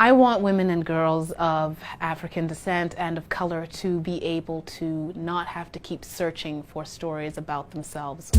I want women and girls of African descent and of color to be able to not have to keep searching for stories about themselves.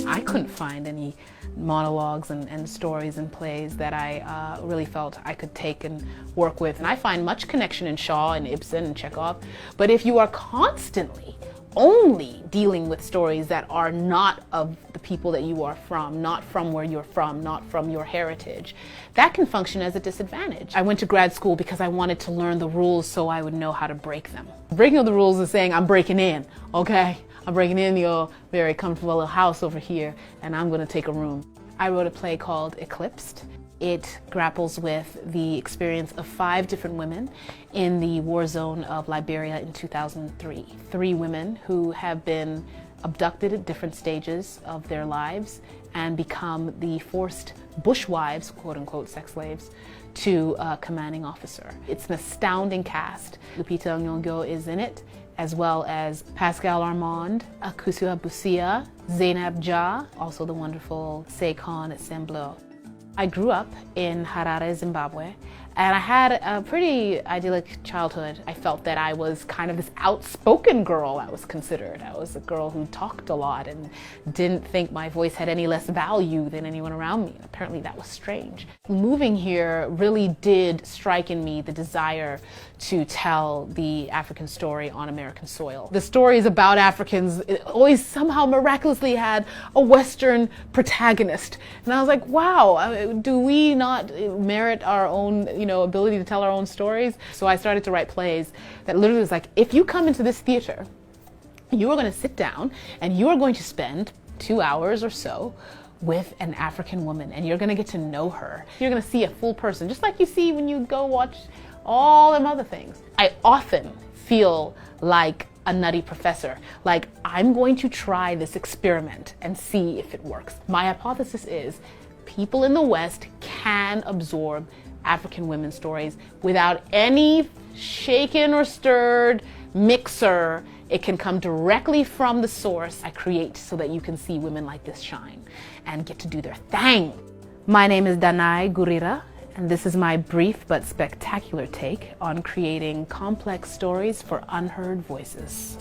I couldn't find any monologues and stories and plays that I really felt I could take and work with. And I find much connection in Shaw and Ibsen and Chekhov. But if you are constantly only dealing with stories that are not of the people that you are from, not from where you're from, not from your heritage, that can function as a disadvantage. I went to grad school because I wanted to learn the rules so I would know how to break them. Breaking of the rules is saying I'm breaking in, okay? I'm breaking in your very comfortable little house over here and I'm gonna take a room. I wrote a play called Eclipsed. It grapples with the experience of 5 different women in the war zone of Liberia in 2003. 3 women who have been abducted at different stages of their lives and become the forced bushwives, quote unquote, sex slaves, to a commanding officer. It's an astounding cast. Lupita Nyong'o is in it, as well as Pascal Armand, Akusu Busia, Zainab Jah, also the wonderful Sekon Semblo. I grew up in Harare, Zimbabwe, and I had a pretty idyllic childhood. I felt that I was kind of this outspoken girl, I was considered. I was a girl who talked a lot and didn't think my voice had any less value than anyone around me. And apparently that was strange. Moving here really did strike in me the desire to tell the African story on American soil. The stories about Africans always somehow miraculously had a Western protagonist. And I was like, wow, do we not merit our own, ability to tell our own stories? So I started to write plays that literally was like, if you come into this theater, you are going to sit down and you are going to spend 2 hours or so with an African woman and you're going to get to know her. You're going to see a full person, just like you see when you go watch all them other things. I often feel like a nutty professor, like I'm going to try this experiment and see if it works. My hypothesis is people in the West can absorb African women's stories without any shaken or stirred mixer. It can come directly from the source I create so that you can see women like this shine and get to do their thing. My name is Danai Gurira, and this is my brief but spectacular take on creating complex stories for unheard voices.